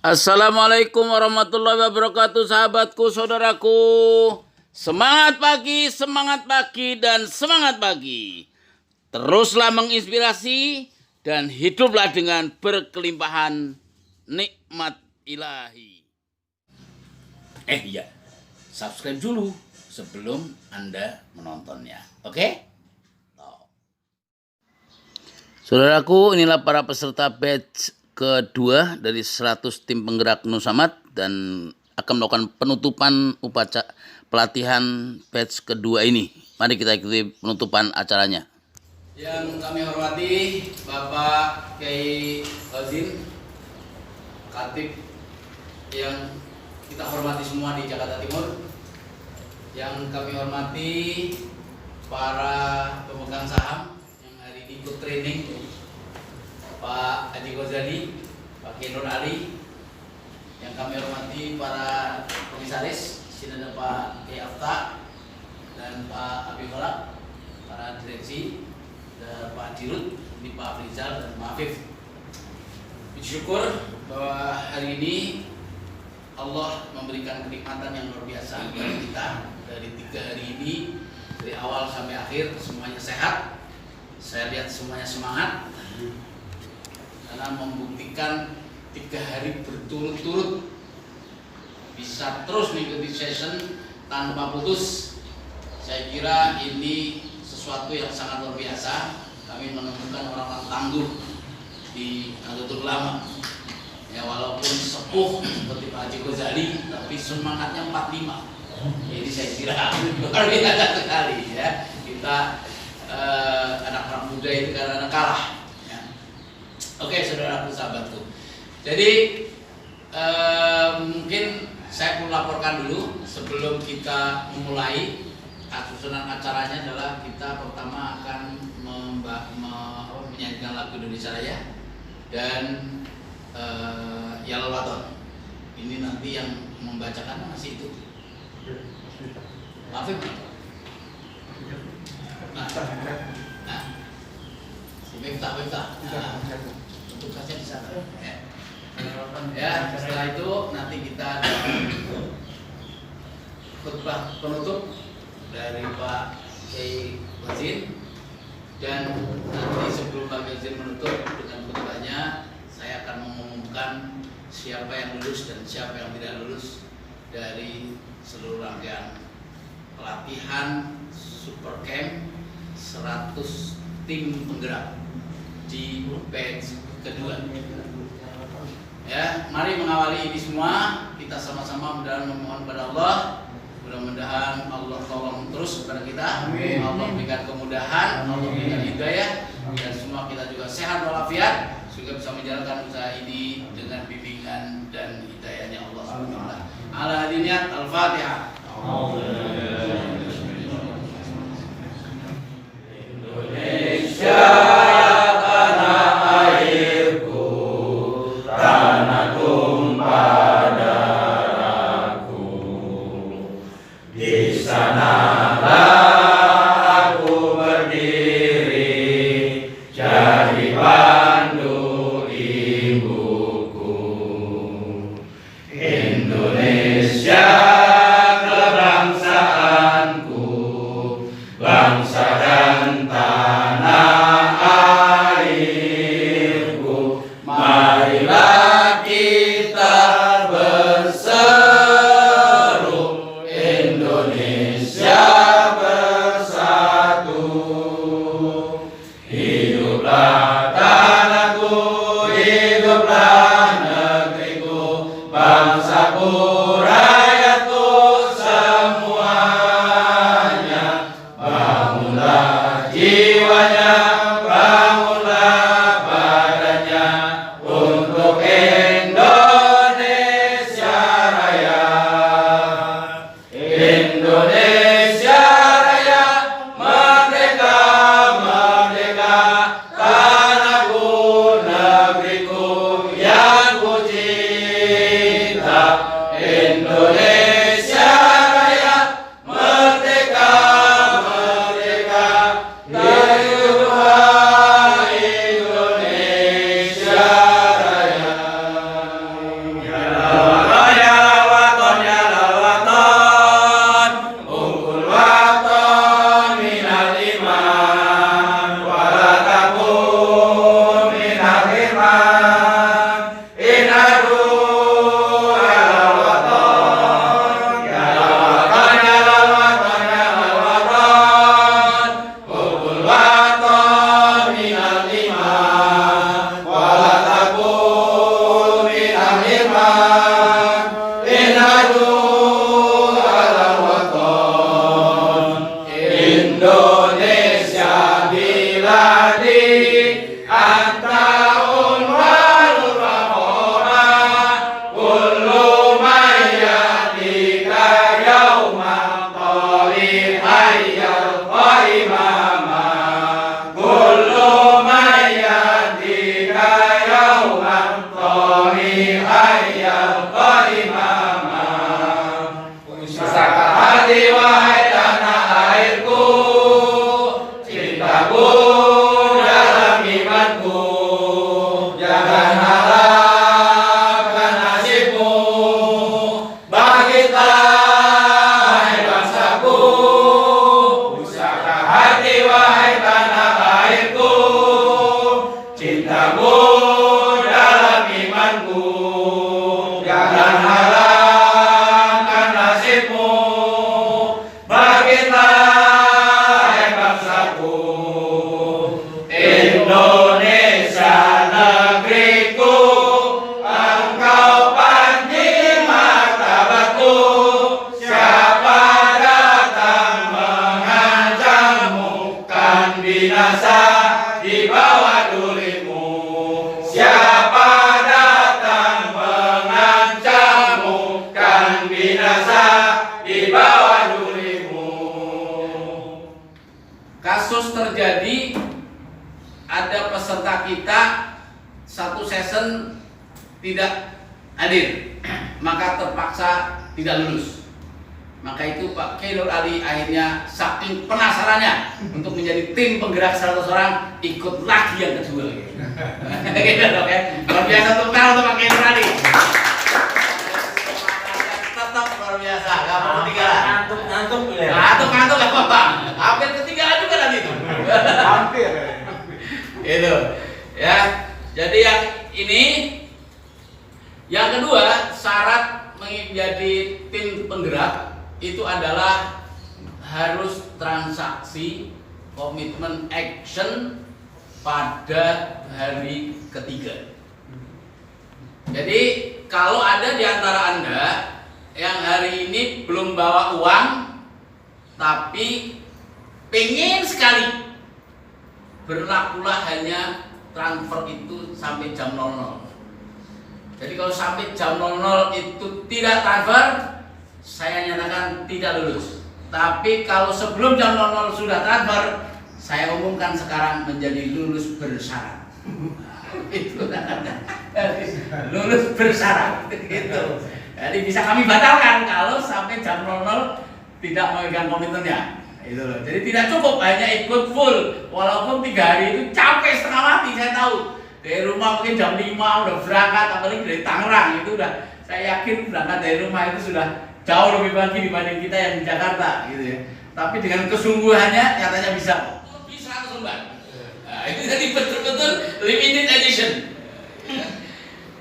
Assalamualaikum warahmatullahi wabarakatuh, sahabatku, saudaraku. Semangat pagi, dan semangat pagi. Teruslah menginspirasi dan hiduplah dengan berkelimpahan nikmat ilahi. Iya, subscribe dulu sebelum Anda menontonnya. Oke? Saudaraku, inilah para peserta batch kedua dari 100 tim penggerak Nusamat dan akan melakukan penutupan upacara pelatihan batch kedua ini. Mari kita ikuti penutupan acaranya. Yang kami hormati Bapak Kiai Ozin, Khatib yang kita hormati semua di Jakarta Timur. Yang kami hormati para pemegang saham yang hari ini ikut training, Pak Haji Ghazali, Pak Kiai Nur Ali. Yang kami hormati para komisaris, sini ada Pak Kiai Afta dan Pak Abi Falak, para direksi, dan Pak Dirut, ini Pak Rizal dan Pak Afif. Bersyukur bahwa hari ini Allah memberikan kenikmatan yang luar biasa bagi kita. Dari 3 hari ini, dari awal sampai akhir semuanya sehat. Saya lihat semuanya semangat karena membuktikan 3 hari berturut-turut bisa terus mengikuti session tanpa putus. Saya kira ini sesuatu yang sangat luar biasa. Kami menemukan orang-orang tangguh di Nahdlatul Ulama. Ya, walaupun sepuh seperti Pak Haji Ghazali, tapi semangatnya 45. Jadi saya kira luar biasa sekali ya. Kita anak-anak muda itu karena kalah. Oke, saudaraku, sahabatku. Jadi mungkin saya perlu laporkan dulu sebelum kita memulai. Susunan acaranya adalah kita pertama akan menyanyikan lagu Indonesia Raya dan Yalal Waton. Ini nanti yang membacakan masih itu. Maafin. Nah, Bimta. Untuk saja di sana. Ya, setelah itu nanti kita ada khutbah penutup dari Pak Kiai Ozin, dan nanti sebelum Pak Kiai Ozin menutup dengan khutbahnya, saya akan mengumumkan siapa yang lulus dan siapa yang tidak lulus dari seluruh rangkaian pelatihan Super Camp 100 tim penggerak di batch kedua. Ya, mari mengawali ini semua. Kita sama-sama mudah-mudahan memohon kepada Allah. Mudah-mudahan Allah tolong terus kepada kita. Amin. Allah berikan kemudahan, Allah berikan hidayah, dan semua kita juga sehat walafiat sehingga bisa menjalankan usaha ini dengan bimbingan dan hidayahnya Allah Subhanahu wa taala. Ala hadiniyat al-Fatihah. Indonesia Indonesia kebangsaan. tidak hadir, maka terpaksa tidak lulus. Maka itu Pak Kiai Nur Ali akhirnya saking penasarannya untuk menjadi tim penggerak 100 orang, ikut lagi yang kedua. Gitu dong ya. Luar biasa untuk Pak Kiai Nur Ali. Tetap luar biasa, nggak mau ketinggalan. Ngantuk ya. Ngantuk nggak apa-apa. Hampir ketinggalan juga nanti itu. Hampir. Itu ya. Jadi yang ini, yang kedua syarat menjadi tim penggerak itu adalah harus transaksi komitmen action pada hari ketiga. Jadi kalau ada di antara Anda yang hari ini belum bawa uang tapi pengen sekali, berlakulah hanya transfer itu sampai jam 00. Jadi kalau sampai jam 00 itu tidak transfer, saya nyatakan tidak lulus. Tapi kalau sebelum jam 00 sudah transfer, saya umumkan sekarang menjadi lulus bersyarat. Itu lulus bersyarat gitu. Jadi bisa kami batalkan kalau sampai jam 00 tidak memegang komitmennya. Itu loh. Jadi tidak cukup hanya ikut full, walaupun 3 hari itu capek setengah mati. Saya tahu dari rumah mungkin jam 5 udah berangkat, apalagi dari Tangerang itu udah, saya yakin berangkat dari rumah itu sudah jauh lebih pagi dibanding kita yang di Jakarta gitu ya. Tapi dengan kesungguhannya nyatanya bisa lebih 100 lembar. Nah, itu jadi betul-betul limited edition.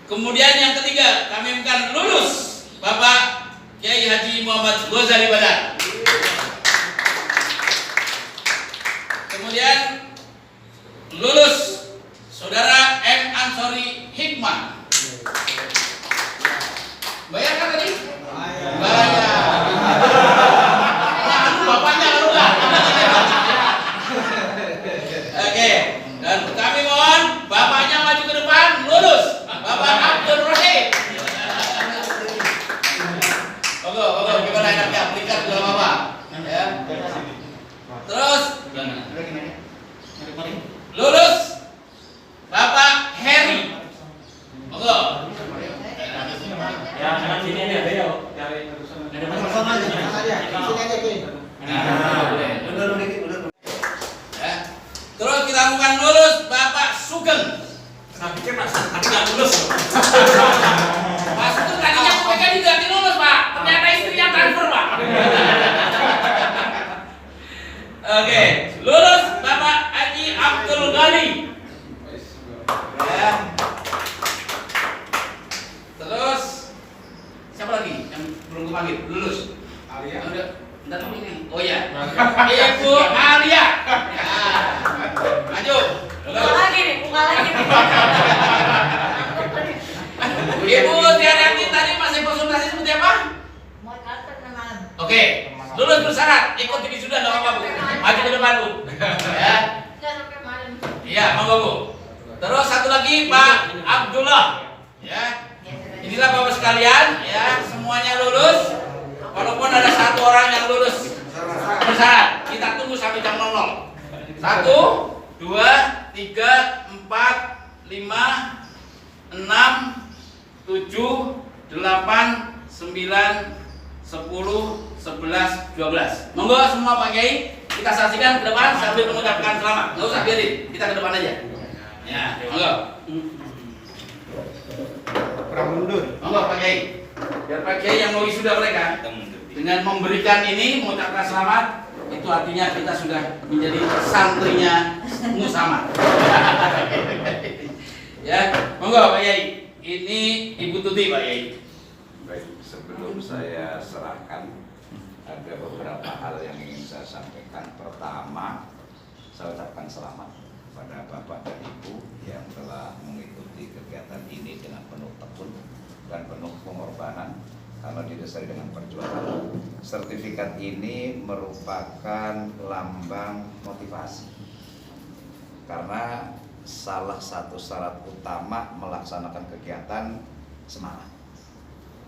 Kemudian yang ketiga, kami akan lulus Bapak Kiai Haji Muhammad Ghazali Badar. Kemudian lulus Saudara M. Ansori Hikmah. Bayar kan tadi? Bayar. Nah, bapaknya enggak. Oke, dan kami mohon bapaknya maju ke depan, lulus. Bapak Abdul Rohid. Oke, gimana enaknya? Berikan dulu Bapak. Ya. Terus lulus Bapak Heri. Oke. Ya, karena sini ada ya, dari Terus kita lakukan lulus Bapak Sugeng. saya pikir Mas, tapi nggak lulus. Pak Sugeng tadinya PK tidak lulus Pak, ternyata istrinya transfer Pak. Oke, lulus Bapak Haji Abdul Ghani. Ya. Terus siapa lagi yang belum kepanggil? Lulus. Alia. Bentar dulu ini. Oh ya. Ibu Alia. Ya. Maju. Buka lagi nih. Ibu Tiarati tadi masih konsultasi seperti apa? Mau karpet malam. Oke. Lulus bersyarat, ikut di wisuda enggak apa-apa, Bu. Maju ke depan, Bu. Ya. Enggak sampai malam. Iya, monggo, Bu. Terus satu lagi Pak Abdullah. Ya. Inilah Bapak sekalian, ya, semuanya lulus. Walaupun ada satu orang yang lulus bersyarat, kita tunggu sampai jam 00. 1, 2, 3, 4, 5, 6, 7, 8, 9, 10, 11, 12. Monggo semua Pak Kiai, kita saksikan ke depan sambil mengucapkan selamat. Nggak usah biarin, kita ke depan aja. Ya, monggo. Kurang mundur. Monggo Pak Kiai. Biar Pak Kiai yang mau wisuda mereka dengan memberikan ini mengucapkan selamat, itu artinya kita sudah menjadi santrinya Musamad. Ya, monggo Pak Kiai. Ini Ibu Tuti Pak Kiai. Baik, sebelum saya serahkan, ada beberapa hal yang ingin saya sampaikan. Pertama, saya ucapkan selamat kepada Bapak dan Ibu yang telah mengikuti kegiatan ini dengan penuh tekun dan penuh pengorbanan karena didasari dengan perjuangan. Sertifikat ini merupakan lambang motivasi karena salah satu syarat utama melaksanakan kegiatan semangat.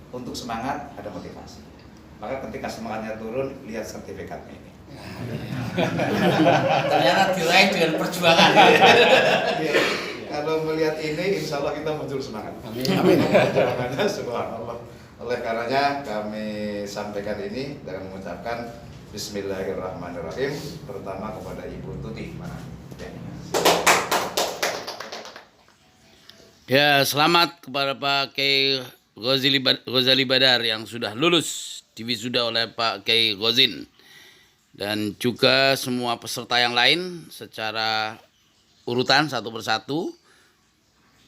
Untuk semangat ada motivasi. Maka ketika semangatnya turun, lihat sertifikatnya ini. Ternyata diraih dengan perjuangan. kalau melihat ini, insya Allah kita muncul semangat. Amin. Perjuangannya, subhanallah. Oleh karenanya kami sampaikan ini dengan mengucapkan Bismillahirrahmanirrahim. Pertama kepada Ibu Tuti. Ya, selamat kepada Pak Kiai Ghazali Badar yang sudah lulus diwisuda oleh Pak Kiai Ghozin. Dan juga semua peserta yang lain secara urutan satu persatu.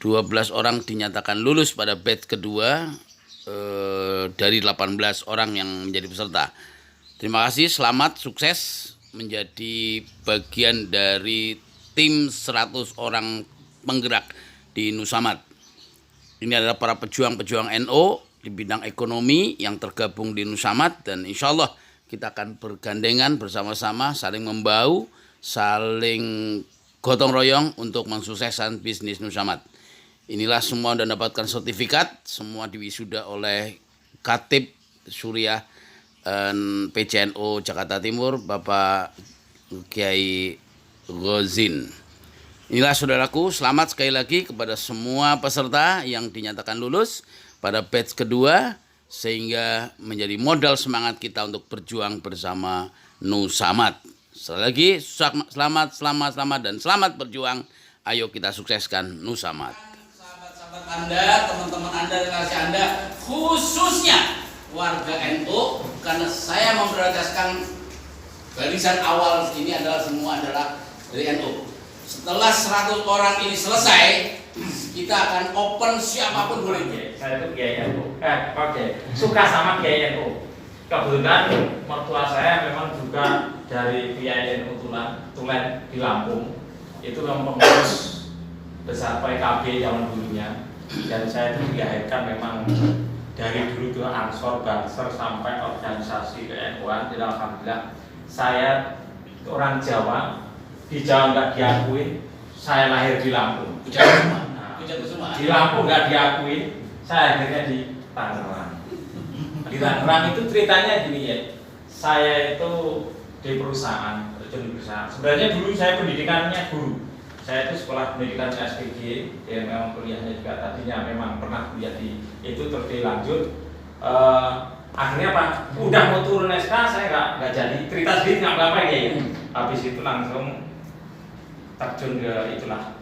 12 orang dinyatakan lulus pada batch kedua dari 18 orang yang menjadi peserta. Terima kasih, selamat, sukses menjadi bagian dari tim 100 orang penggerak di Nusamad. Ini adalah para pejuang-pejuang NU di bidang ekonomi yang tergabung di Nusamad, dan insya Allah kita akan bergandengan bersama-sama, saling membau, saling gotong royong untuk mensukseskan bisnis Nusamad. Inilah semua sudah mendapatkan sertifikat, semua diwisuda oleh Khatib Suriah PCNU Jakarta Timur, Bapak Kiai Ghozin. Inilah saudaraku, selamat sekali lagi kepada semua peserta yang dinyatakan lulus pada batch kedua, sehingga menjadi modal semangat kita untuk berjuang bersama Nusamad. Sekali lagi, selamat, dan selamat berjuang. Ayo kita sukseskan Nusamad. Sahabat-sahabat Anda, teman-teman Anda, relasi Anda, khususnya warga NU, karena saya memprioritaskan barisan awal ini adalah semua adalah dari NU. Setelah 100 orang ini selesai, kita akan open siapapun boleh. Saya itu Kiai NU. Suka sama Kiai NU. Kebetulan mertua saya memang juga dari Kiai NU Tulen di Lampung. Itu memang pengurus besar PKB zaman dulunya. Dan saya itu dilahirkan memang dari dulu itu Ansor, Banser sampai organisasi ke-NU-an. Alhamdulillah saya orang Jawa. Di Jawa nggak diakui, saya lahir di Lampung. Di Lampung nggak diakui, saya akhirnya di Tangerang. Di Tangerang itu ceritanya gini ya, saya itu di perusahaan, sebenarnya dulu saya pendidikannya guru. Saya itu sekolah pendidikan SPG, ya memang kuliahnya juga tadinya memang pernah kuliah di itu, terus dilanjut. Akhirnya Pak, udah mau turun SK, saya nggak jadi cerita sedikit nggak apa-apa ya. Habis itu langsung terjun ke itulah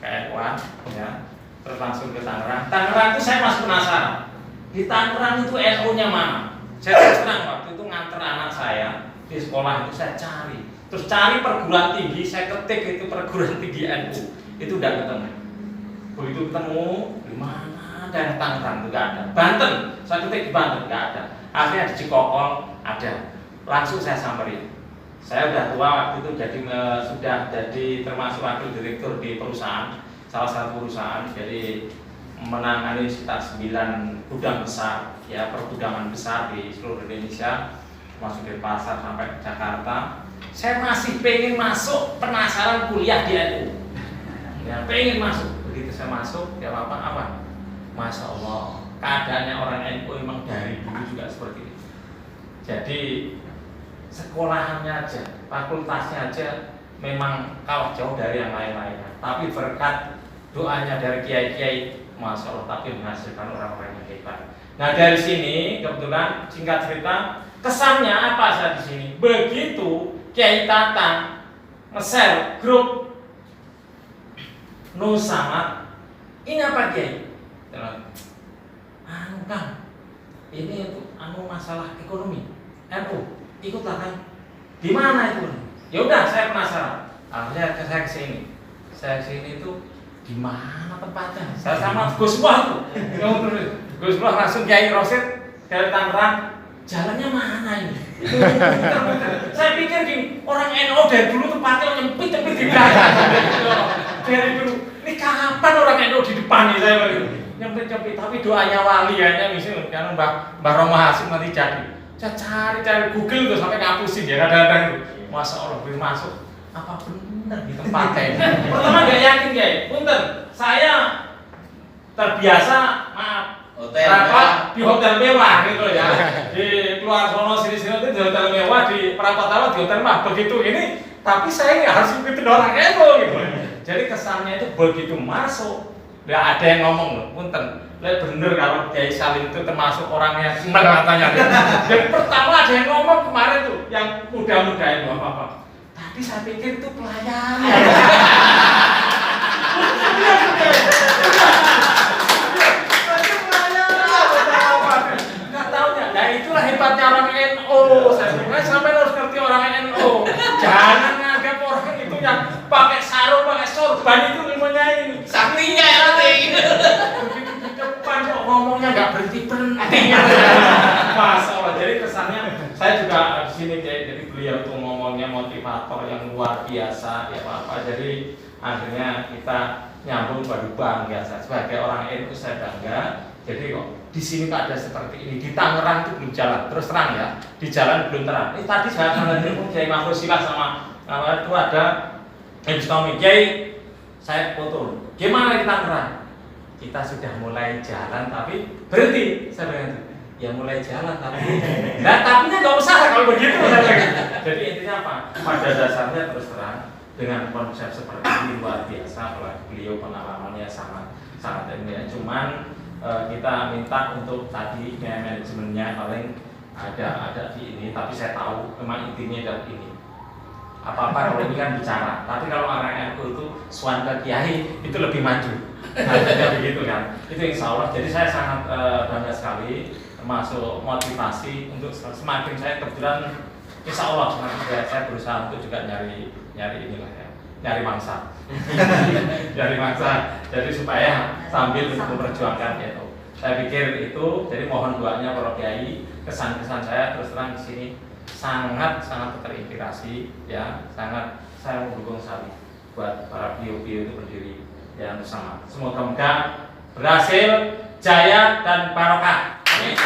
KNU-an ya, terus langsung ke Tangerang. Tangerang itu saya masih penasaran, di Tangerang itu NU-nya mana? Saya terang waktu itu nganter anak saya di sekolah itu, saya cari, terus cari perguruan tinggi, saya ketik itu perguruan tinggi NU, itu udah ketemu. Begitu ketemu, di mana? Dan Tangerang itu nggak ada. Banten, saya ketik di Banten nggak ada. Akhirnya di Cikokol ada, langsung saya samperin. Saya udah tua waktu itu, sudah jadi termasuk wakil direktur di perusahaan, salah satu perusahaan, jadi menangani sekitar 9 gudang besar, ya pergudangan besar di seluruh Indonesia, masuk dari pasar sampai ke Jakarta. Saya masih pengen masuk, penasaran kuliah di NU, ya pengen masuk. Begitu saya masuk, ya apa? Masya Allah, keadaannya orang NU memang dari dulu juga seperti itu. Jadi sekolahannya aja, fakultasnya aja memang kalah jauh dari yang lain-lainnya. Tapi berkat doanya dari kiai-kiai, masya Allah, tapi menghasilkan orang-orang yang hebat. Nah dari sini kebetulan singkat cerita, kesannya apa saya di sini? Begitu Kiai Tatang nge-share grup Nusamad, ini apa Kiai? Anu Kang, ini untuk masalah ekonomi NU. Ikutlah kan, di mana itu? Ya udah, saya penasaran. Akhirnya saya kesini. Saya kesini itu di mana tempatnya? Saya sama Gus Wah tuh. Gus Wah langsung Kiai Rosid dari Tangerang. Jalannya mana ini? Saya pikir gini, orang NU dari dulu tempatnya nyempit-nyempit di belakang. Dari dulu, ini kapan orang NU di depan nih saya bilang? Nyempit-nyempit, tapi doanya wali kayaknya misalnya karena Mbah Roma Hasim nanti jadi. Saya cari Google tuh sampai ngapusin ya kadang-kadang itu. Masya Allah, belum masuk. Apa benar di tempatnya ini? Pertama nggak yakin Kiai. Punten, saya terbiasa di hotel mewah gitu ya. Di keluar sono sini itu di hotel mewah, di Perapatan di hotel mewah begitu ini. Tapi saya nggak harus ikutin orang itu gitu. Jadi kesannya itu begitu masuk, nggak ada yang ngomong loh, punten. Bener kalau Kiai Salim itu termasuk orang yang senang katanya. Jadi pertama ada yang ngomong kemarin tuh, yang muda-muda itu apa-apa. Tadi saya pikir itu pelayan. Nggak tahunya. Nah itulah hebatnya orang NU. Saya sampai harus ngerti orang NU. Jangan nganggap orang itu yang pakai sarung, pakai sorban itu ilmunya ini. Saktinya ya nanti. Begitu di depan kok ngomongnya nggak berhenti. Masya Allah. Jadi kesannya saya juga di sini jadi beliau tuh ngomongnya motivator yang luar biasa ya apa. Jadi akhirnya kita nyambung pada bangga. Sebagai orang NU saya bangga. Jadi kok di sini kok ada seperti ini. Di Tangerang itu belum jalan. Terus terang ya, di jalan belum terang. Tadi saya akan telepon Kiai Mahfud Silah sama itu ada Tommy Kiai. Saya foto. Gimana di Tangerang? Kita sudah mulai jalan tapi berhenti. Saya bilang ya mulai jalan tapi tapinya nggak usah kalau begitu. Jadi intinya apa? Pada dasarnya terus terang dengan konsep seperti ini luar biasa. Beliau pengalamannya sangat ilmiah. Cuman kita minta untuk tadi manajemennya paling ada di ini. Tapi saya tahu memang intinya dari ini. Apa-apa kalau ini kan bicara, tapi kalau orang NU itu suara kiai itu lebih maju. Nah, begitu kan. Itu insya Allah. Jadi saya sangat bangga sekali, termasuk motivasi untuk semakin saya kebetulan insya Allah saya berusaha untuk juga nyari inilah ya, nyari mangsa, nyari mangsa. Jadi supaya sambil memperjuangkan itu. Saya pikir itu. Jadi mohon doanya para kiai. Kesan-kesan saya terus terang di sini sangat terinspirasi ya, sangat saya mendukung sekali buat para beliau-beliau itu berdiri ya bersama. Semoga berhasil, jaya dan barokah. Amin.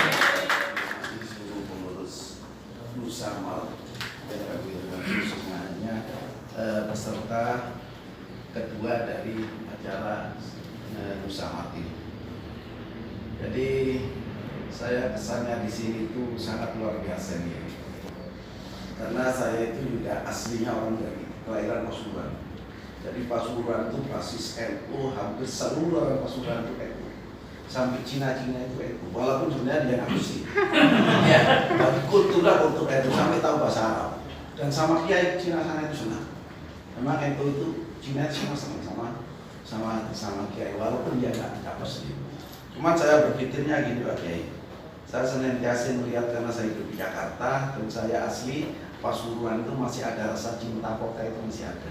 Seluruh pengurus Nusamat dan semuanya peserta kedua dari acara Nusamat ini. Jadi saya kesannya di sini itu sangat luar biasa nih. Karena saya itu juga aslinya orang dari kelahiran Pasuruan. Jadi Pasuruan itu basis NU, hampir seluruh orang Pasuruan itu NU. Sampai Cina-Cina itu NU. Walaupun sebenarnya dia nggak sih. Ya, tapi kulturnya kultur NU sampai tahu bahasa Arab. Dan sama kiai Cina sana itu senang. Memang NU itu Cina sama kiai. Walaupun dia nggak pasti. Cuman saya berpikirnya gini Pak Kiai. Saya senantiasa melihat karena saya hidup di Jakarta dan saya asli Pasuruan itu masih ada rasa cinta kota itu masih ada.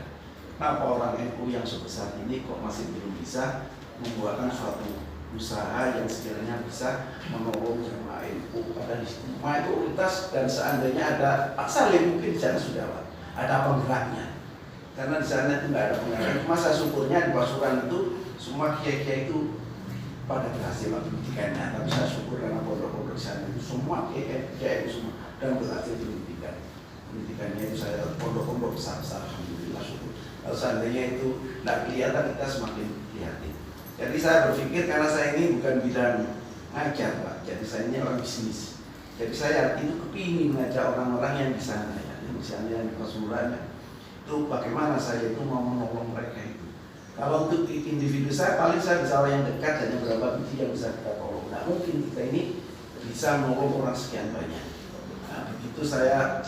Kenapa orang NU yang sebesar ini kok masih belum bisa membuatkan suatu usaha yang sekiranya bisa menolong jemaah NU pada jemaah mayoritas dan seandainya ada Pak Salim mungkin di sana sudah ada penggeraknya. Karena di sana itu nggak ada penggerak. Masa syukurnya di Pasuruan itu semua kiai-kiai itu pada berhasil pendidikannya. Tapi saya syukur karena pondok-pondok di sana itu semua kiai semua dan berhasil pendidikannya itu saya pondok-pondok besar-besar alhamdulillah syukur. Kalau seandainya itu tidak kelihatan kita semakin prihatin. Jadi saya berpikir karena saya ini bukan bidang ngajar Pak. Jadi saya ini orang bisnis. Jadi saya itu kepingin mengajak orang-orang yang di sana ya, misalnya di Pasuruan itu bagaimana saya itu mau menolong mereka itu. Kalau untuk individu saya paling saya bisa yang dekat hanya berapa biji yang bisa kita tolong. Nah mungkin kita ini bisa menolong orang sekian banyak. Nah begitu saya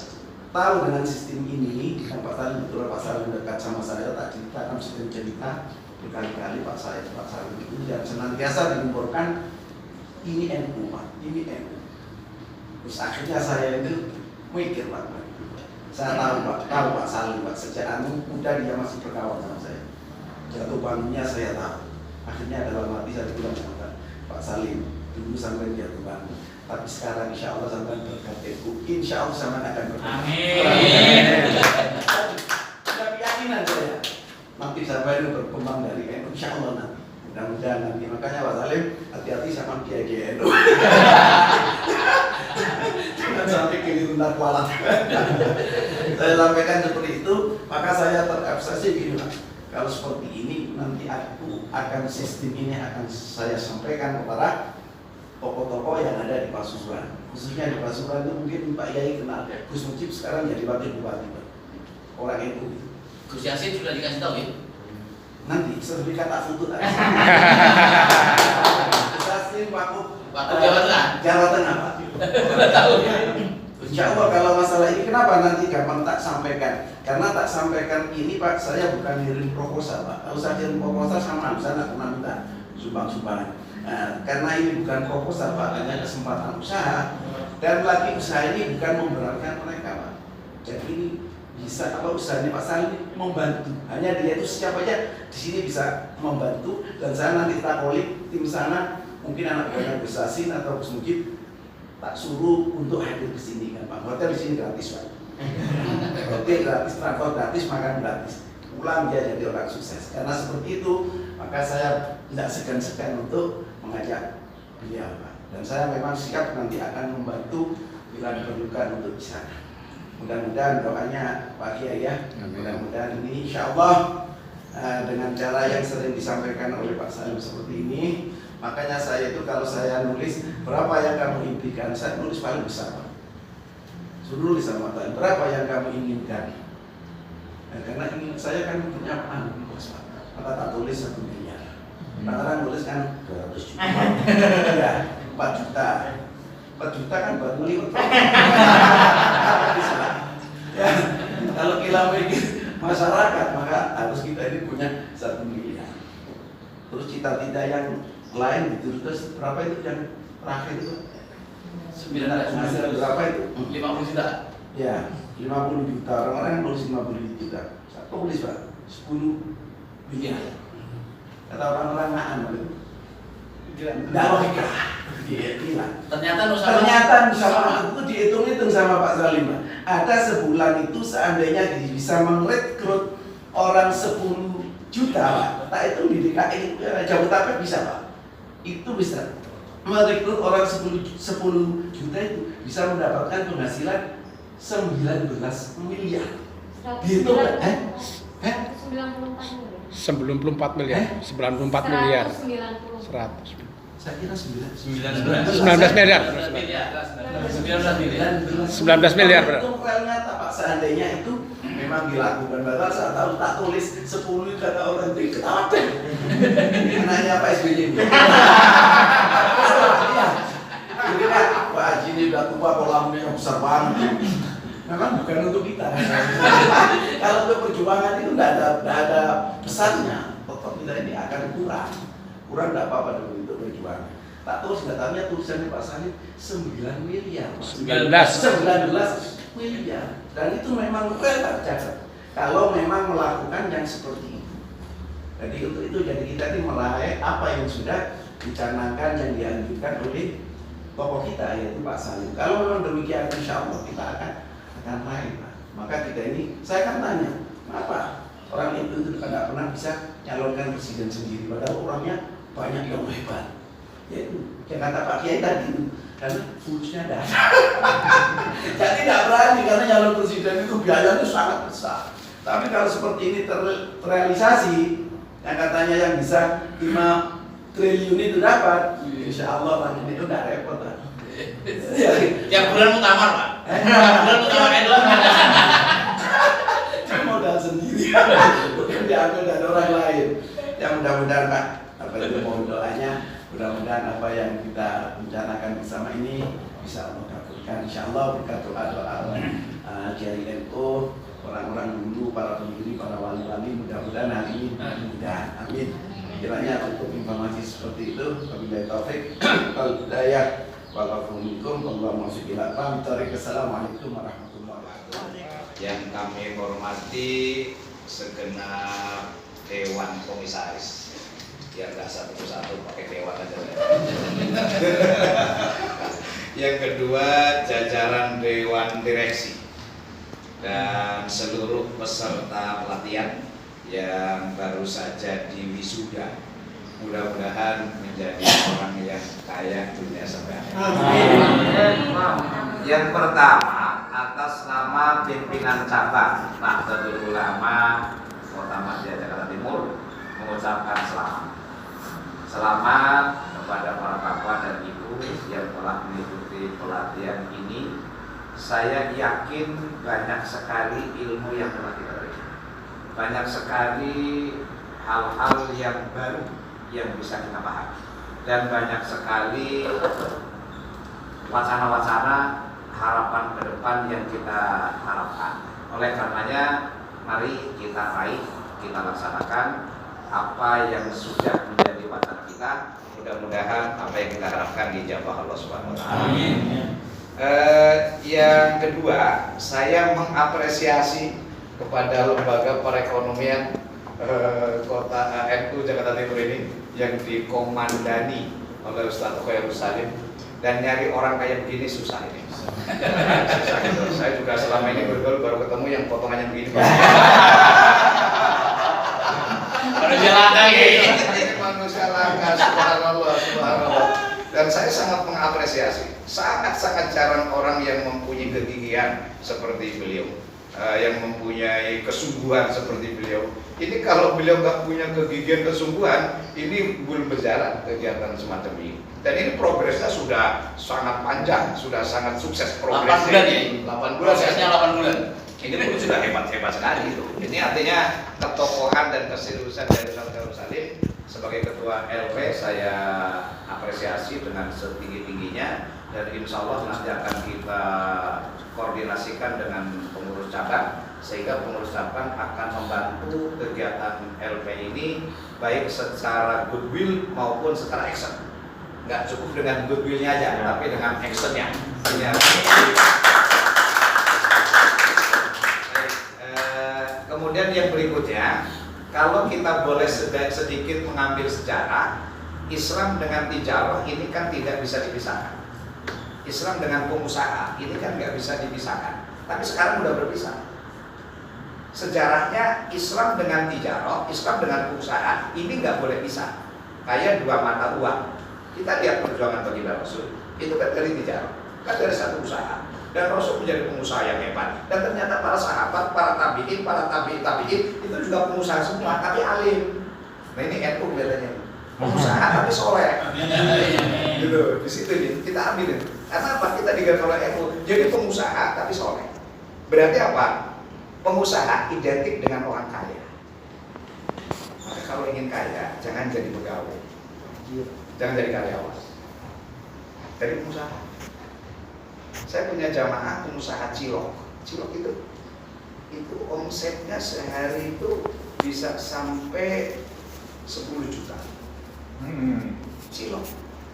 tahu dengan sistem ini, Pak Salim betul Pak Salim dekat sama saya tak ceritakan sistem cerita berkali-kali Pak Salim itu yang senantiasa digemborkan ini NU Pak, ini NU. Terus akhirnya saya itu mikir Pak, saya tahu Pak Salim Pak sejak muda dia masih berkawan sama saya. Jatuh bangunnya saya tahu. Akhirnya dalam hati saya bilang sama Pak Salim, dulu sampai jatuh bangun. Tapi sekarang insya Allah sampai berkat NU, insya Allah sampai akan berkat. Amin. Ada keyakinan saya. Nanti sampai itu berkembang dari NU, insya Allah nanti. Mudah-mudahan nanti. Makanya Pak Salim, hati-hati sama kiai-kiai NU. Jangan sampai kini tentang kualat. Saya sampaikan seperti itu, maka saya terobsesi gini Pak. Kalau seperti ini nanti aku akan sistem ini akan saya sampaikan kepada tokoh-tokoh yang ada di Pasuruan. Khususnya di Pasuruan itu mungkin Pak Yai kenal. Gus Mujib sekarang jadi wakil bupati Pak. Orang NU. Gus Yasin sudah dikasih tahu ya? nanti sertifikat tak foto tak. Saya Wakuf Jawa Tengah. Jawa Tengah Pak. Insya Allah kalau masalah ini kenapa nanti gampang tak sampaikan? Karena tak sampaikan ini Pak, saya bukan ngirim proposal Pak. Kalau saya kirim proposal sama saya nak pernah minta sumbang-sumbangan. Nah, karena ini bukan proposal Pak, hanya kesempatan usaha. Dan lagi usaha ini bukan memberatkan mereka Pak. Jadi ini bisa apa usahanya Pak Salim membantu. Hanya dia itu siapa aja di sini bisa membantu. Dan saya nanti takoli tim sana, mungkin anak buahnya Gus Sasin atau Gus Mujib tak suruh untuk hadir ke sini kan Pak. Hotel di sini gratis Pak. Hotel gratis, transport gratis, makan gratis. Pulang dia jadi orang sukses. Karena seperti itu, maka saya tidak segan-segan untuk mengajak beliau Pak. Dan saya memang siap nanti akan membantu bila diperlukan untuk di sana. Mudah-mudahan doanya Pak Kiai ya. Mudah-mudahan ini insya Allah dengan cara yang sering disampaikan oleh Pak Salim seperti ini. Makanya saya itu kalau saya nulis berapa yang kamu impikan, saya nulis paling besar Pak. Suruh tulis sama Pak, berapa yang kamu inginkan. Karena ingin saya kan punya bos Pak. Maka tak tulis 1 miliar. Orang nulis kan 200 juta. Ya, 4 juta. 4 juta kan buat beli untuk. Ya, kalau kita mikir masyarakat maka harus kita ini punya 1 miliar. Terus cita-cita yang lain gitu, terus berapa itu yang terakhir itu? 19 berapa itu? 50 juta. Ya, 50 juta. Orang-orang nulis 50 juta. Saya tulis Pak, 10 miliar. Kata orang-orang ngaan itu. Tidak logika. Gila. Ternyata Nusama itu dihitung-hitung sama Pak Salim. Ada sebulan itu seandainya bisa merekrut orang 10 juta Pak. Tak itu di DKI Jabodetabek bisa Pak. Itu bisa merekrut orang 10 juta itu bisa mendapatkan penghasilan 19 miliar. Dihitung 94 miliar. 94 miliar. 100. Saya kira 19 miliar. 19 miliar, Bro. Itu real nyata Pak, seandainya itu memang dilakukan. Bahkan saya tahu tak tulis 10 kata orang itu ketawa deh. Anaknya Pak SBY itu. Jadi kan Pak Haji ini udah tua, kolamnya besar banget. Memang bukan untuk kita. Kalau untuk perjuangan itu nggak ada pesannya. Tetap kita ini akan kurang nggak apa-apa untuk perjuangan. Tak tahu datanya tulisannya Pak Salim 9 miliar. 19 miliar. Dan itu memang real tercatat. Kalau memang melakukan yang seperti itu. Jadi untuk itu jadi kita ini meraih apa yang sudah dicanangkan yang dianjurkan oleh tokoh kita yaitu Pak Salim. Kalau memang demikian insya Allah kita akan raih Pak. Maka kita ini saya akan tanya, kenapa orang itu tidak pernah bisa nyalonkan presiden sendiri padahal orangnya banyak yang hebat. Yaitu yang kata Pak Kiai tadi itu karena fungsinya ada. Jadi tidak berani karena nyalon presiden itu biayanya sangat besar. Tapi kalau seperti ini terrealisasi yang katanya yang bisa 5 triliun itu dapat, insya Allah orang ini itu tidak repot Pak. Tiap bulan mutamar Pak. Tiap bulan mutamar itu. Itu modal sendiri, bukan diambil dari orang lain. Yang mudah-mudahan Pak, apa itu mohon doanya, mudah-mudahan apa yang kita rencanakan bersama ini bisa Allah kabulkan. Insya Allah berkat doa-doa Kiai NU, orang-orang dulu, para pendiri, para wali-wali, mudah-mudahan hari ini mudah. Amin. Kiranya untuk informasi seperti itu, wabillahi taufik wal hidayah. Waalaikumsalam warahmatullahi wabarakatuh. Assalamualaikum warahmatullahi wabarakatuh. Yang kami hormati segenap Dewan Komisaris. Biar nggak satu-satu pakai dewan aja. Yang kedua jajaran Dewan Direksi dan seluruh peserta pelatihan yang baru saja diwisuda. Mudah-mudahan menjadi orang yang kaya dunia sampai akhir. Yang pertama, atas nama pimpinan cabang Nahdlatul Ulama Kota Madia Jakarta Timur mengucapkan selamat. Selamat kepada para bapak dan ibu yang telah mengikuti pelatihan ini. Saya yakin banyak sekali ilmu yang telah kita berikan. Banyak sekali hal-hal yang baru yang bisa kita pahami. Dan banyak sekali wacana-wacana harapan ke depan yang kita harapkan. Oleh karenanya, mari kita raih, kita laksanakan apa yang sudah menjadi wacana kita. Mudah-mudahan apa yang kita harapkan dijabah Allah Subhanahu wa taala. Yang kedua, saya mengapresiasi kepada lembaga perekonomian kota NU Jakarta Timur ini yang dikomandani oleh Ustaz Khairul Salim, dan nyari orang kayak begini susah ini. Susah gitu. Saya juga selama ini baru ketemu yang potongannya begini. Manusia langka Ini manusia langka, subhanallah, subhanallah. Dan saya sangat mengapresiasi, sangat-sangat jarang orang yang mempunyai kegigihan seperti beliau, yang mempunyai kesungguhan seperti beliau. Ini kalau beliau nggak punya kegigihan kesungguhan, ini belum berjalan kegiatan semacam ini. Dan ini progresnya sudah sangat panjang, sudah sangat sukses 8 progresnya. bulan ya? 8 bulan. Prosesnya 8 bulan. Ini pun sudah hebat-hebat sekali itu. Ini artinya ketokohan dan keseriusan dari Ustaz Khairul Salim sebagai ketua LP saya apresiasi dengan setinggi-tingginya, dan insya Allah nanti akan kita koordinasikan dengan pengurus cabang sehingga pengurus cabang akan membantu kegiatan LP ini baik secara goodwill maupun secara action. Nggak cukup dengan goodwill-nya aja, tapi dengan action-nya. Kemudian yang berikutnya, kalau kita boleh sedikit mengambil sejarah, Islam dengan tijarah ini kan tidak bisa dipisahkan. Islam dengan pengusaha ini kan nggak bisa dipisahkan. Tapi sekarang udah berpisah. Sejarahnya Islam dengan tijarah, Islam dengan pengusaha ini nggak boleh pisah. Kayak dua mata uang. Kita lihat perjuangan baginda Rasul itu kan dari tijarah, kan dari satu usaha. Dan Rasul menjadi pengusaha yang hebat. Dan ternyata para sahabat, para tabiin, itu juga pengusaha semua, tapi alim. Nah ini NU kelihatannya, pengusaha tapi soleh. Gitu, di situ nih kita ambilin. Karena apa? Kita diganti oleh NU. Jadi pengusaha tapi soleh. Berarti apa? Pengusaha identik dengan orang kaya. Maka kalau ingin kaya, jangan jadi pegawai, jangan jadi karyawan. Jadi pengusaha. Saya punya jamaah pengusaha cilok. Cilok itu omsetnya sehari itu bisa sampai 10 juta. Cilok.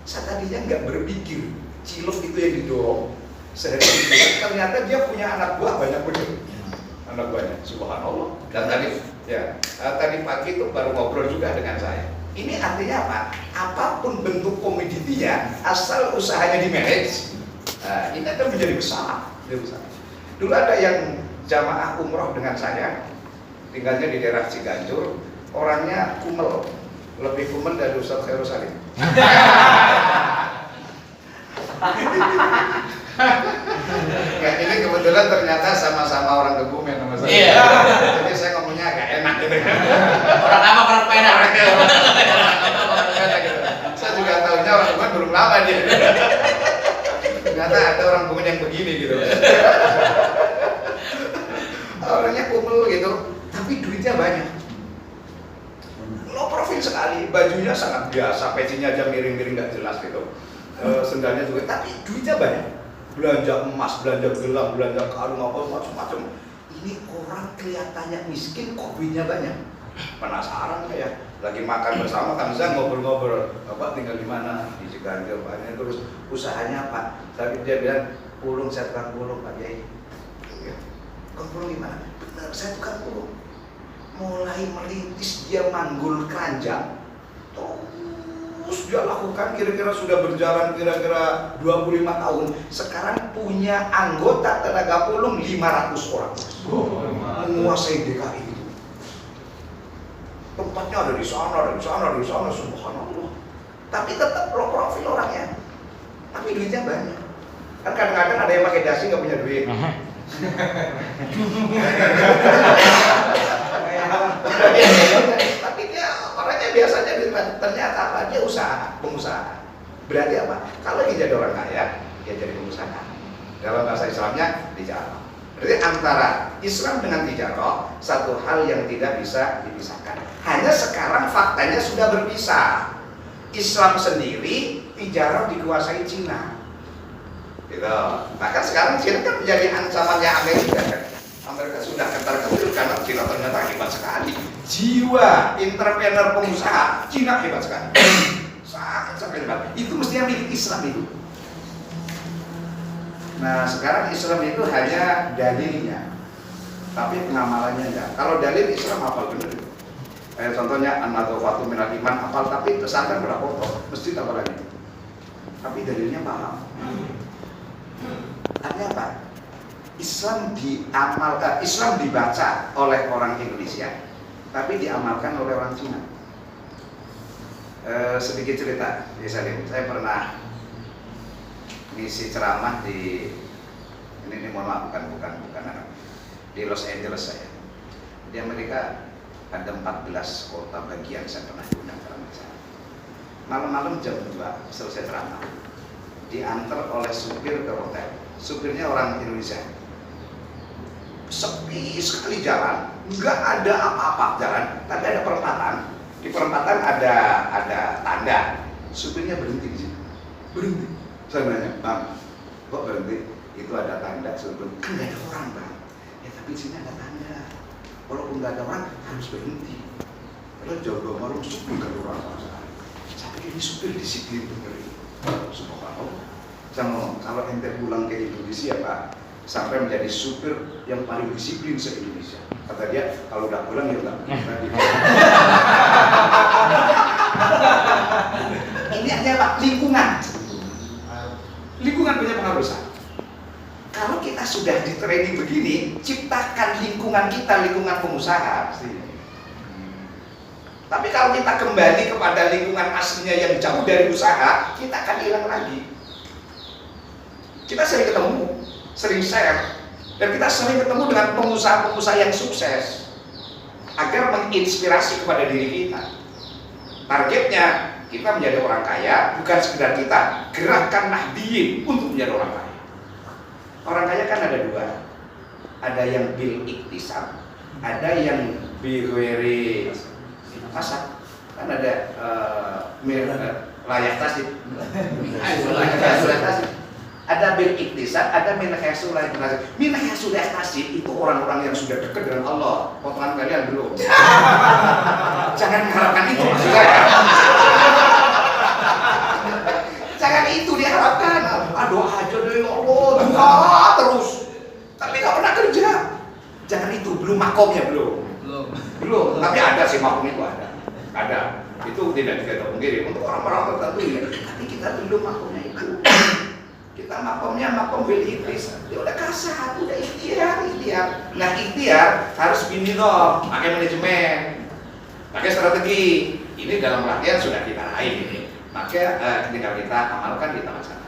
Saya tadinya nggak berpikir cilok itu yang didorong sehari itu. Ternyata dia punya anak buah banyak begitu. Anak buahnya, subhanallah. Dan tadi pagi itu baru ngobrol juga dengan saya. Ini artinya apa? Apapun bentuk komoditinya, asal usahanya di manage. Nah, ini akan menjadi besar. Dulu ada yang jamaah umroh dengan saya, tinggalnya di daerah Ciganjur, orangnya kumel, lebih kumel dari Ustaz Khairul Salim. Ya, ini kebetulan ternyata sama-sama orang Kebumen sama saya. Iya. Jadi saya ngomongnya agak enak gitu. Orang apa orang pena? Saya juga tahunya orang Kebumen belum lama dia. Ternyata ada orang Kebumen yang begini gitu. Orangnya kumel gitu, tapi duitnya banyak. Low profil sekali, bajunya sangat biasa, pecinya aja miring-miring nggak jelas gitu. Sendalnya juga, tapi duitnya banyak. Belanja emas, belanja gelang, belanja kalung apa macam-macam. Ini orang kelihatannya miskin, kok duitnya banyak. Penasaran saya. Lagi makan bersama kan saya ngobrol-ngobrol. Bapak tinggal di mana? Di Ciganjur. Terus usahanya apa? Tapi dia bilang, pulung, saya tukang pulung Pak Kiai. Tukang pulung gimana? Benar, saya tukang pulung. Mulai merintis dia manggul keranjang. Terus dia lakukan kira-kira sudah berjalan kira-kira 25 tahun. Sekarang punya anggota tenaga pulung 500 orang. Menguasai DKI itu. Tempatnya ada di sana, subhanallah. Tapi tetap low profil orangnya. Tapi duitnya banyak. Kan kadang-kadang ada yang pakai dasi nggak punya duit. Tapi dia orangnya biasanya ternyata apa? Dia pengusaha. Berarti apa? Kalau dia jadi orang kaya, dia jadi pengusaha. Dalam bahasa Islamnya dijarah. Berarti antara Islam dengan tijarah satu hal yang tidak bisa dipisahkan. Hanya sekarang faktanya sudah berpisah. Islam sendiri, tijarah dikuasai Cina. Gitu. Bahkan sekarang Cina kan menjadi ancamannya Amerika kan. Amerika sudah ketar-ketir karena Cina ternyata hebat sekali. Jiwa entrepreneur pengusaha Cina hebat sekali. Sangat hebat. Itu mestinya milik Islam itu. Nah sekarang Islam itu hanya dalilnya, tapi pengamalannya enggak. Kalau dalil Islam hafal benar. Kayak contohnya an-nadhafatu minal iman hafal, tapi pesantren berapa foto, mesti tambah lagi. Tapi dalilnya paham. Artinya apa? Islam dibaca oleh orang Indonesia, tapi diamalkan oleh orang Cina. Sedikit cerita, saya pernah ngisi ceramah di ini mohon maaf bukan di Los Angeles saya. Di Amerika ada 14 kota bagian saya pernah diundang ceramah saya. Malam-malam jam 2 selesai ceramah, diantar oleh supir ke hotel. Supirnya orang Indonesia. Sepi sekali jalan, nggak ada apa-apa jalan, tapi ada perempatan. Di perempatan ada tanda. Supirnya berhenti di situ. Berhenti. Saya nanya, Bang, kok berhenti? Itu ada tanda, sebelum kan nggak ada orang, Bang. Ya tapi di sini ada tanda. Walaupun nggak ada orang, harus berhenti. Kalau jauh warung supir nggak ada orang sama sekali. Saya pikir ini supir disiplin bener. Subhanallah. Saya ngomong, kalau ente pulang ke Indonesia, Pak, sampai menjadi supir yang paling disiplin se-Indonesia. Kata dia, kalau udah pulang ya udah. Ini aja Pak, lingkungan. Lingkungan punya pengaruh besar. Kalau kita sudah di training begini, ciptakan lingkungan kita, lingkungan pengusaha. Tapi kalau kita kembali kepada lingkungan aslinya yang jauh dari usaha, kita akan hilang lagi. Kita sering ketemu, sering share, dan kita sering ketemu dengan pengusaha-pengusaha yang sukses agar menginspirasi kepada diri kita. Targetnya kita menjadi orang kaya, bukan sekedar kita gerakan Nahdliyin untuk menjadi orang kaya. Orang kaya kan ada dua, ada yang bil iktisab, ada yang biwiri kasab. Kan ada layak tasib, ada bil iktisab, ada min haitsu la yahtasib. Min haitsu la yahtasib itu orang-orang yang sudah dekat dengan Allah. Potongan kalian belum. Jangan mengharapkan itu maksud saya. Jangan itu diharapkan. Doa aja deh ya Allah, doa terus. Tapi nggak pernah kerja. Jangan itu, belum makomnya belum. Tapi ada sih makom itu ada. Itu tidak kita pungkiri untuk orang-orang tertentu ya. Tapi kita belum makomnya itu. Kita makomnya makom bil iblis. Ya udah kasar, udah ikhtiar. Nah ikhtiar harus binidom, pakai manajemen, pakai strategi. Ini dalam latihan sudah kita raih ini. Maka ketika kita amalkan, kita laksanakan.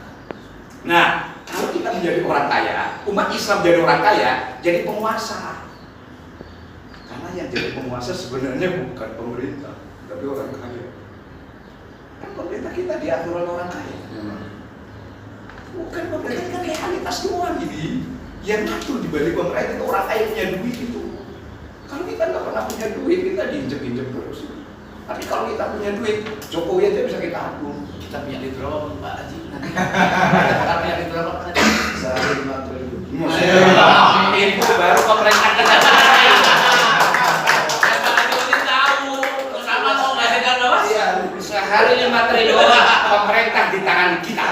Nah, kalau kita menjadi orang kaya, umat Islam jadi orang kaya, jadi penguasa. Karena yang jadi penguasa sebenarnya bukan pemerintah, tapi orang kaya. Kan pemerintah kita diatur oleh orang kaya. Bukan pemerintah, kan realitas doang ini. Yang ngatur di balik pemerintah itu orang kaya punya duit itu. Kalau kita nggak pernah punya duit, kita diinjek-injek terus. Tapi kalau kita punya duit, Jokowi aja bisa kita atur. Kita punya duit berapa Pak Haji? Kita punya duit berapa Pak Haji? 5 triliun. Itu baru pemerintah kita. Sehari 5 triliun pemerintah di tangan kita.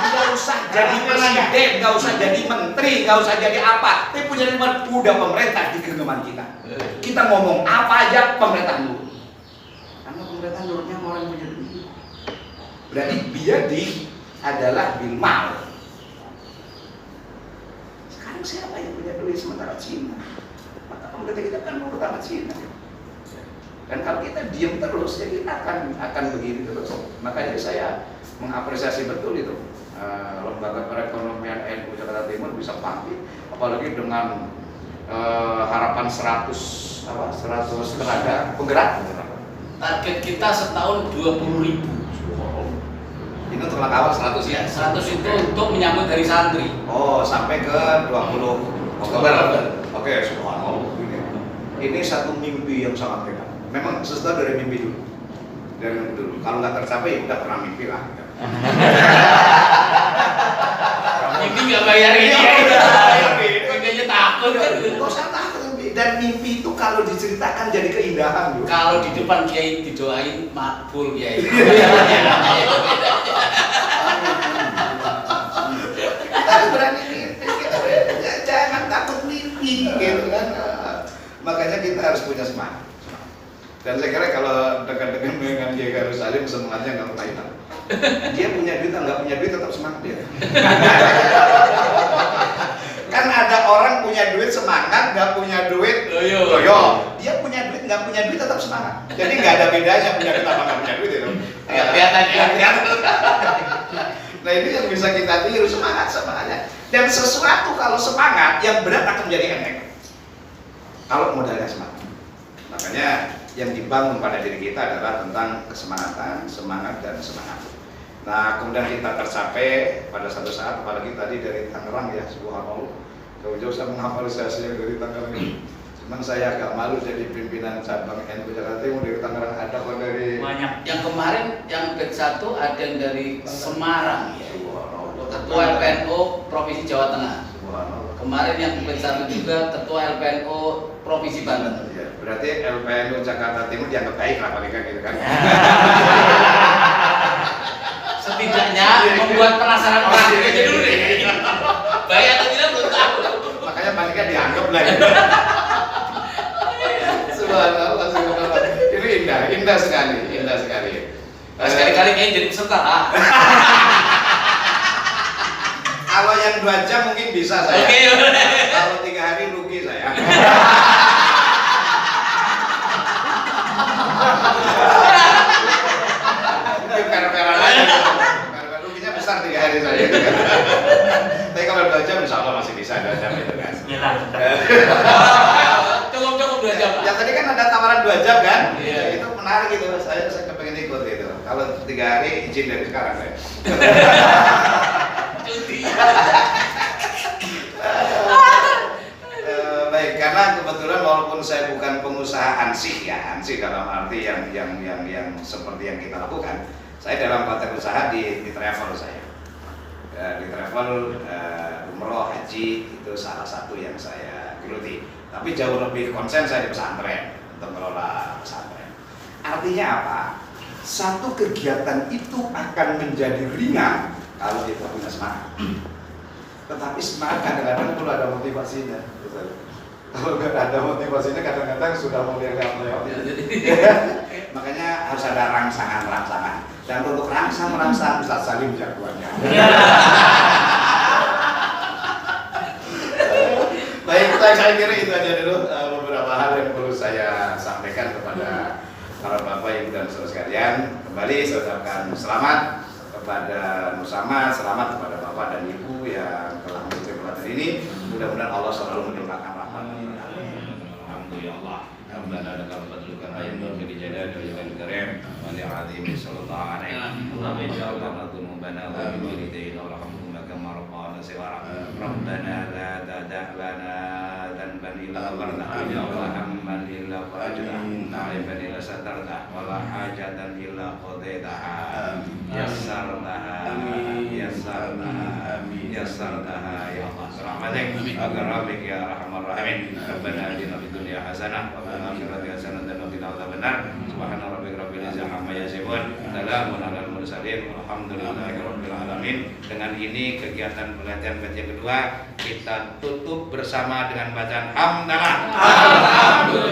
Nggak usah jadi presiden, nggak usah jadi menteri, nggak usah jadi apa. Tapi punya udah pemerintah di genggaman kita. Kita ngomong apa aja pemerintah nurut. Karena pemerintah nurutnya orang yang punya duit. Berarti biadi adalah bil mal. Sekarang siapa yang punya duit sementara Cina? Maka pemerintah kita kan nurut sama Cina. Dan kalau kita diam terus, ya kita akan begini terus. Makanya saya mengapresiasi betul itu lembaga perekonomian NU Jakarta Timur bisa bangkit, apalagi dengan harapan 100 tenaga penggerak. Target kita setahun 20.000. Ini untuk langkah awal 100 ya? 100 itu untuk menyambut hari santri. Oh, sampai ke 20 Oktober. Oke, subhanallah. Ini satu mimpi yang sangat hebat. Memang sesuatu dari mimpi dulu. Dari mimpi dulu. Kalau nggak tercapai, ya udah pernah mimpi lah. Mimpi nggak bayarin dia. Mimpi aja takut kan. Nggak usah takut mimpi. Dan mimpi itu kalau diceritakan jadi keindahan. Bro. Kalau di depan kiai didoain makbul kiai. Kita harus berani mimpi. Jangan takut mimpi, gitu kan. Makanya kita harus punya semangat. Dan saya kira kalau dekat-dekat dengan Kiai Haji Salim semangatnya nggak pernah hilang. Dia punya duit, nggak punya duit tetap semangat dia. Kan ada orang punya duit semangat, nggak punya duit loyo. Dia punya duit, nggak punya duit tetap semangat. Jadi nggak ada bedanya punya duit apa nggak punya duit itu. Kelihatan. Nah ini yang bisa kita tiru semangatnya. Dan sesuatu kalau semangat yang berat akan menjadi enteng. Kalau modalnya semangat. Makanya yang dibangun pada diri kita adalah tentang kesemangatan, semangat dan semangat. Nah, kemudian kita tercapai pada satu saat, apalagi tadi dari Tangerang ya, subhanallah. Jauh-jauh saya menghafalisasi yang dari Tangerang ini. Cuman saya agak malu jadi pimpinan cabang NU Jakarta Timur dari Tangerang, ada kok dari banyak. Yang kemarin yang batch 1 ada yang dari Semarang ya. Ketua LPNU Provinsi Jawa Tengah. Kemarin yang batch 1 juga Ketua LPNU Provinsi Banten. Ya, berarti LPNU Jakarta Timur dianggap baik lah paling gitu kan. Setidaknya membuat penasaran orang aja dulu deh. Baik atau tidak belum tahu. Makanya paling dianggap lah. Subhanallah, subhanallah. Ini indah sekali. Nah, sekali-kali kayaknya jadi peserta. Kalau yang 2 jam mungkin bisa saya. Oke. Kalau 3 hari rugi saya. Per-peran aja. Per-peran ruginya besar 3 hari saya. Tapi kalau 2 jam insya Allah masih bisa 2 jam itu kan. Gila. Cukup 2 jam. Ya tadi kan ada tawaran 2 jam kan? Iya. Itu menarik gitu. Saya kepengen ikut gitu. Kalau 3 hari izin dari sekarang saya. Baik, karena kebetulan walaupun saya bukan pengusaha ansih ya, ansih dalam arti yang seperti yang kita lakukan, saya dalam konteks usaha di travel saya, di travel umroh haji itu salah satu yang saya geluti. Tapi jauh lebih konsen saya di pesantren untuk mengelola pesantren. Artinya apa? Satu kegiatan itu akan menjadi ringan kalau kita punya semangat. Tetapi semangat kadang-kadang perlu ada motivasinya. Kalau nggak ada motivasinya kadang-kadang sudah mulai lewat. Makanya harus ada rangsangan. Dan untuk rangsang Ustaz Salim jagoannya. Baik, saya kira itu aja dulu beberapa hal yang perlu saya sampaikan kepada para bapak, ibu dan saudara sekalian. Kembali saya ucapkan selamat kepada Musama, selamat kepada bapak dan ibu yang telah mengikuti pelatihan ini. Mudah-mudahan Allah selalu melimpahkan rahmat. Alhamdulillah. Rabbana lakal fadlu kama yanbaghi li jalali wajhikal karim wa li 'azimi sallallahu alaihi Allahumma ij'al lana dhunubana wa min walidayna warhamhuma kama rabbana shighara. Rabbana la tada' lana dhanban illa ghafartahu wa hamman illa farajtahu wa 'aiban illa satartahu wa la hajatan illa qadaitaha yassartaha ya Allah rahmatik agar ya arhamar rahimin. Rabbana atina fid dunya hasanah wa fil akhirati hasanah wa qina adzabannar. Subhana rabbika rabbil izzati amma yasifun, salamun alal mursalin, walhamdulillahi rabbil alamin. Dengan ini kegiatan pelatihan batch yang kedua kita tutup bersama dengan bacaan hamdalah. Alhamdulillah.